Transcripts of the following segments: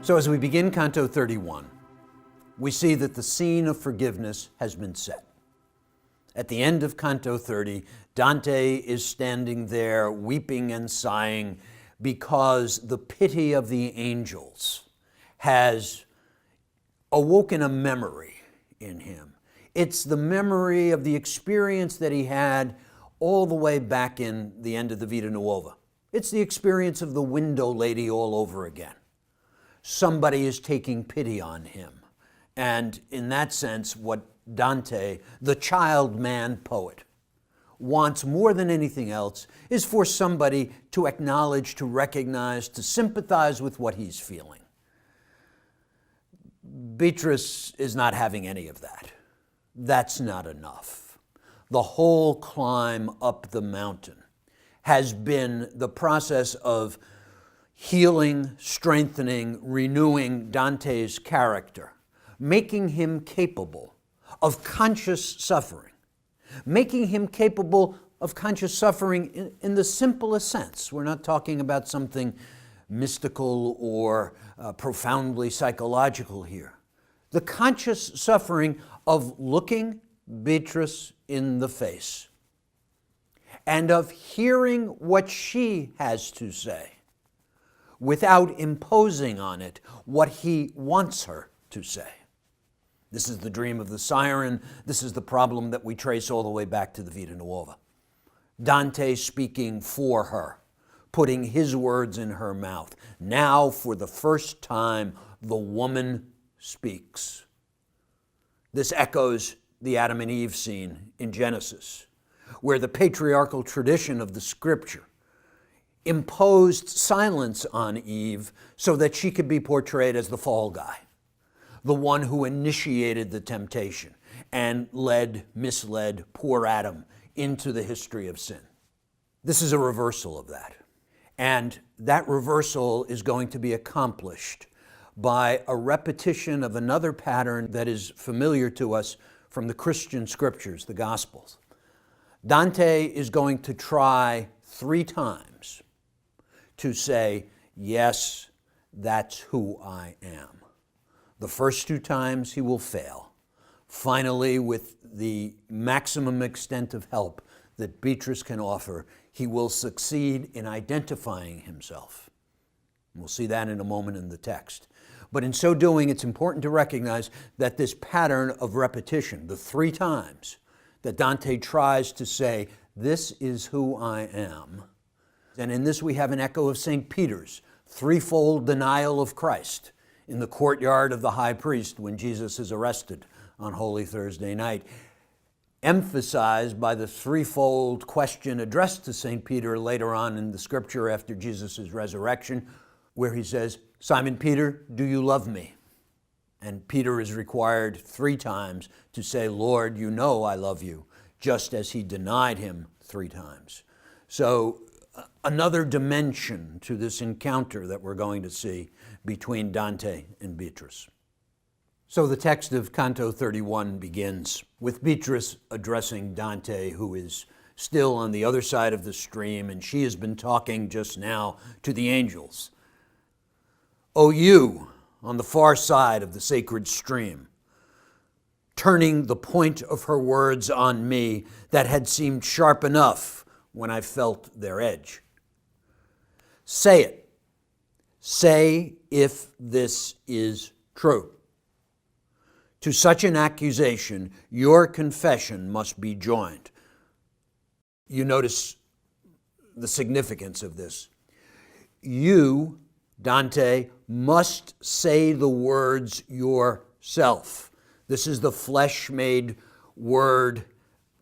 So as we begin Canto 31, we see that the scene of forgiveness has been set. At the end of Canto 30, Dante is standing there weeping and sighing because the pity of the angels has awoken a memory in him. It's the memory of the experience that he had all the way back in the end of the Vita Nuova. It's the experience of the window lady all over again. Somebody is taking pity on him. And in that sense, what Dante, the child man poet, wants more than anything else is for somebody to acknowledge, to recognize, to sympathize with what he's feeling. Beatrice is not having any of that. That's not enough. The whole climb up the mountain has been the process of healing, strengthening, renewing Dante's character, making him capable of conscious suffering, making him capable of conscious suffering in the simplest sense. We're not talking about something mystical or profoundly psychological here. The conscious suffering of looking Beatrice in the face and of hearing what she has to say without imposing on it what he wants her to say. This is the dream of the siren. This is the problem that we trace all the way back to the Vita Nuova. Dante speaking for her, putting his words in her mouth. Now, for the first time, the woman speaks. This echoes the Adam and Eve scene in Genesis, where the patriarchal tradition of the scripture imposed silence on Eve so that she could be portrayed as the fall guy, the one who initiated the temptation and misled poor Adam into the history of sin. This is a reversal of that. And that reversal is going to be accomplished by a repetition of another pattern that is familiar to us from the Christian scriptures, the Gospels. Dante is going to try 3 times to say, yes, that's who I am. The first 2 times he will fail. Finally, with the maximum extent of help that Beatrice can offer, he will succeed in identifying himself. We'll see that in a moment in the text. But in so doing, it's important to recognize that this pattern of repetition, the 3 times that Dante tries to say, this is who I am, and in this we have an echo of St. Peter's threefold denial of Christ in the courtyard of the high priest when Jesus is arrested on Holy Thursday night, emphasized by the threefold question addressed to St. Peter later on in the scripture after Jesus' resurrection, where he says, Simon Peter, do you love me? And Peter is required 3 times to say, Lord, you know I love you, just as he denied him 3 times. So another dimension to this encounter that we're going to see between Dante and Beatrice. So the text of Canto 31 begins with Beatrice addressing Dante, who is still on the other side of the stream, and she has been talking just now to the angels. O you on the far side of the sacred stream, turning the point of her words on me that had seemed sharp enough when I felt their edge. Say it. Say if this is true. To such an accusation, your confession must be joined. You notice the significance of this. You, Dante, must say the words yourself. This is the flesh-made word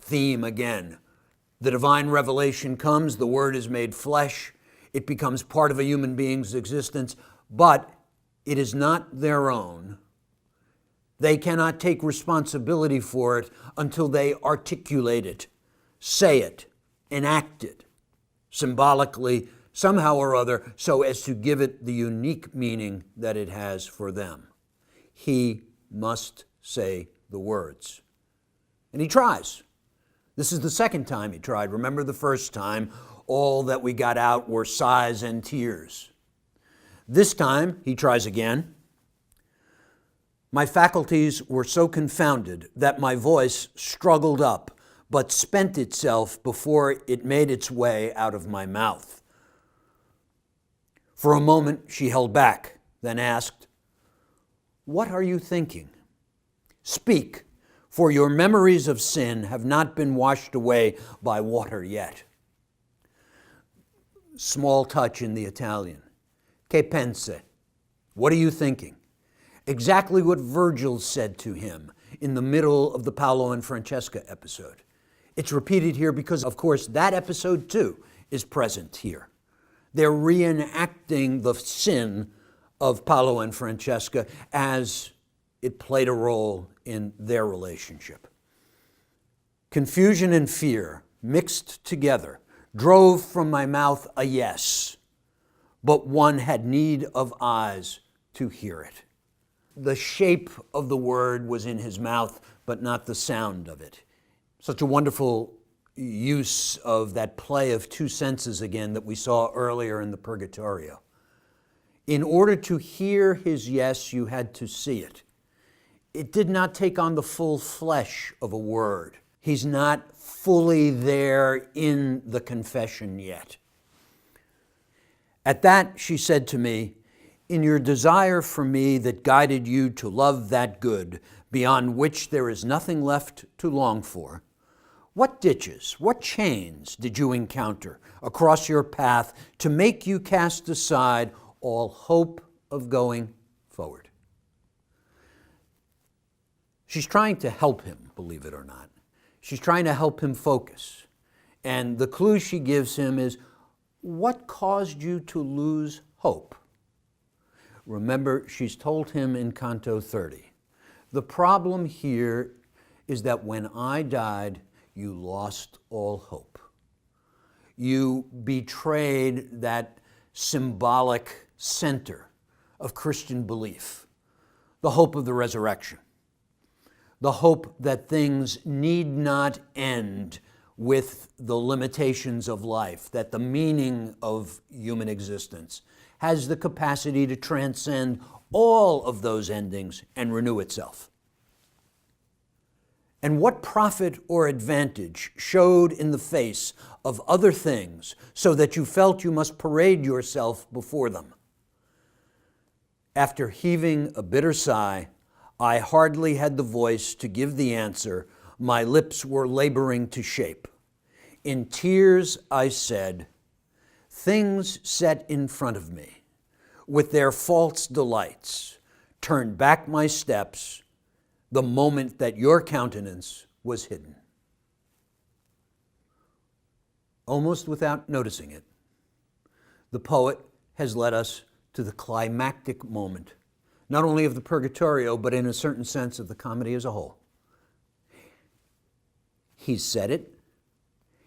theme again. The divine revelation comes, the word is made flesh, it becomes part of a human being's existence, but it is not their own. They cannot take responsibility for it until they articulate it, say it, enact it, symbolically, somehow or other, so as to give it the unique meaning that it has for them. He must say the words. And he tries. This is the second time he tried. Remember the first time, all that we got out were sighs and tears. This time, he tries again. My faculties were so confounded that my voice struggled up, but spent itself before it made its way out of my mouth. For a moment she held back, then asked, "What are you thinking? Speak, for your memories of sin have not been washed away by water yet." Small touch in the Italian. Che pense? What are you thinking? Exactly what Virgil said to him in the middle of the Paolo and Francesca episode. It's repeated here because, of course, that episode too is present here. They're reenacting the sin of Paolo and Francesca as it played a role in their relationship. Confusion and fear mixed together drove from my mouth a yes, but one had need of eyes to hear it. The shape of the word was in his mouth, but not the sound of it. Such a wonderful use of that play of two senses again that we saw earlier in the Purgatorio. In order to hear his yes, you had to see it. It did not take on the full flesh of a word. He's not fully there in the confession yet. At that, she said to me, "In your desire for me that guided you to love that good, beyond which there is nothing left to long for, what ditches, what chains did you encounter across your path to make you cast aside all hope of going forward?" She's trying to help him, believe it or not. She's trying to help him focus. And the clue she gives him is, what caused you to lose hope? Remember, she's told him in Canto 30, the problem here is that when I died, you lost all hope. You betrayed that symbolic center of Christian belief, the hope of the resurrection, the hope that things need not end with the limitations of life, that the meaning of human existence has the capacity to transcend all of those endings and renew itself. And what profit or advantage showed in the face of other things so that you felt you must parade yourself before them? After heaving a bitter sigh, I hardly had the voice to give the answer my lips were laboring to shape. In tears I said, "Things set in front of me, with their false delights, turned back my steps the moment that your countenance was hidden." Almost without noticing it, the poet has led us to the climactic moment, not only of the Purgatorio, but in a certain sense of the comedy as a whole. He said it.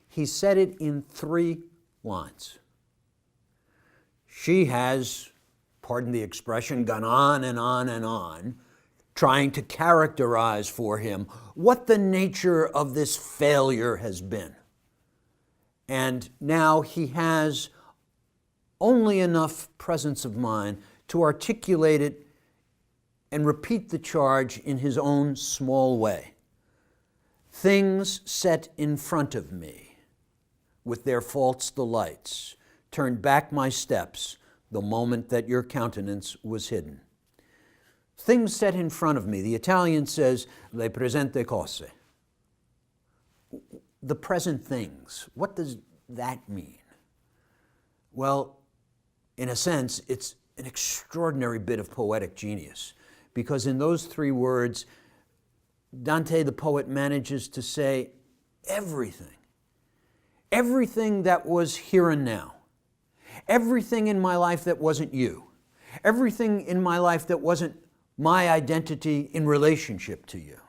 He said it in 3 lines. She has, pardon the expression, gone on and on and on, trying to characterize for him what the nature of this failure has been. And now he has only enough presence of mind to articulate it and repeat the charge in his own small way. Things set in front of me, with their false delights, turned back my steps the moment that your countenance was hidden. Things set in front of me. The Italian says, le presente cose. The present things. What does that mean? Well, in a sense, it's an extraordinary bit of poetic genius, because in those 3 words, Dante the poet manages to say everything. Everything that was here and now. Everything in my life that wasn't you. Everything in my life that wasn't my identity in relationship to you.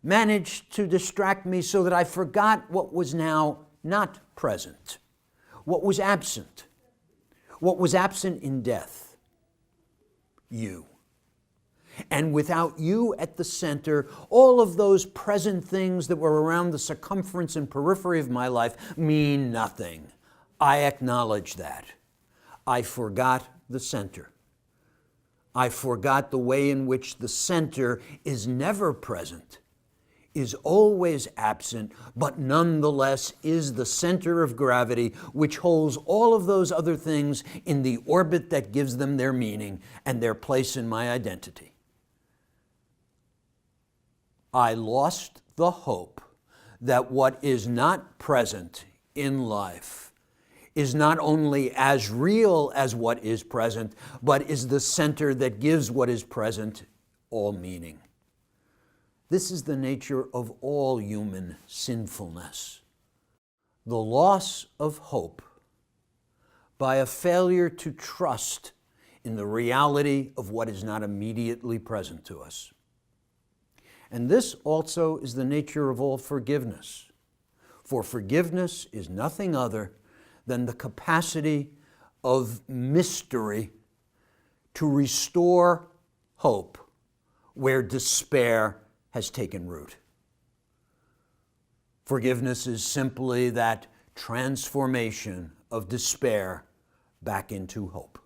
Managed to distract me so that I forgot what was now not present, what was absent in death, you. And without you at the center, all of those present things that were around the circumference and periphery of my life mean nothing. I acknowledge that. I forgot the center. I forgot the way in which the center is never present, is always absent, but nonetheless is the center of gravity which holds all of those other things in the orbit that gives them their meaning and their place in my identity. I lost the hope that what is not present in life is not only as real as what is present, but is the center that gives what is present all meaning. This is the nature of all human sinfulness. The loss of hope by a failure to trust in the reality of what is not immediately present to us. And this also is the nature of all forgiveness. For forgiveness is nothing other than the capacity of mystery to restore hope where despair has taken root. Forgiveness is simply that transformation of despair back into hope.